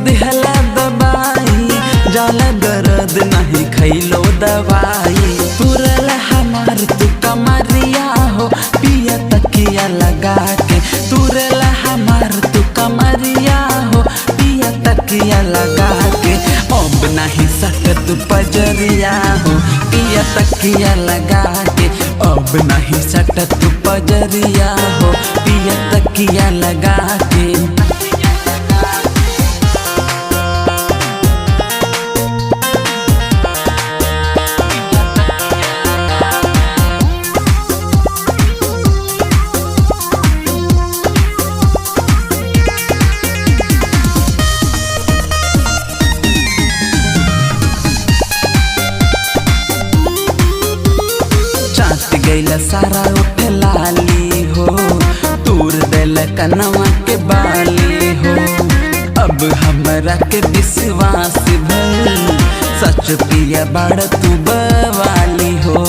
दिहला दबाई, जाला दर्द नहीं खैलो दवाई। तुरल हमार तू कमरिया हो पिया तकिया लगा के, तुरल हमार तू कमरिया हो पिया तकिया लगा के। अब नहीं सकत पजरिया हो पिया तकिया लगा के, अब नहीं सकत पजरिया हो पिया तकिया लगा के। गैला सारा उठ लाली हो, तूर दिल कनवा के बाली हो। अब हमरा के विश्वास भइल, सच पिया बड़ तू बवाली हो।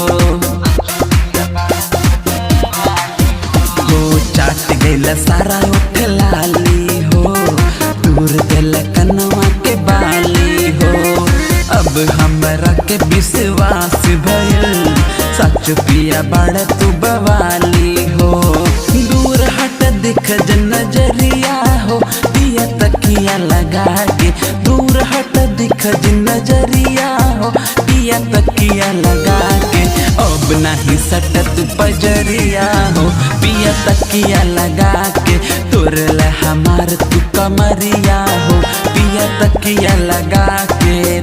चाट गैला सारा उठ लाली हो, तूर दिल कनवा के बाली हो। अब हमरा के विश्वास भइल, सच पिया बड़ तू बवाली हो। दूर हट दिख नजरिया हो पिया तकिया लगा के, दूर हट दिख नजरिया हो पिया तकिया लगा के। अब नहीं सटत पजरिया हो पिया तकिया लगा के, तुरल हमार तू कमरिया हो पिया तकिया लगा के।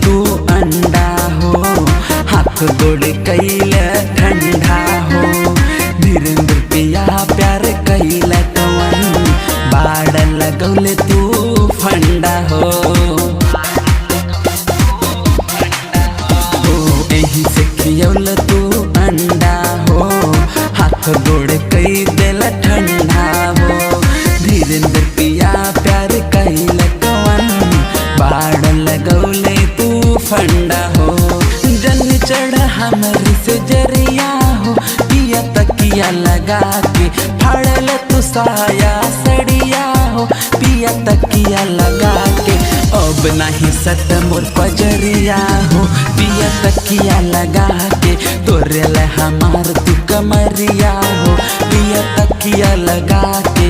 तू अंडा हो हाथ गोड़ कैल ठंडा हो, धीरेन्द्र पिया प्यार कैल कवन बाड़ लगौले तू फंडा हो। यही से खियौल तू अंडा हो हाथ गोड़ कई दिल ठंडा हो, धीरेन्द्र पिया प्यार कैल कवन बाड़ लगौले फंडा हो। जन चढ़ हमर से जरिया हो पिया तकिया लगा के, फाड़ल तू साया सड़िया हो पिया तकिया लगा के। अब नहीं सट मोर पजरिया हो पिया तकिया लगा के, तोरेल हमार तू कमरिया हो पिया तकिया लगा के।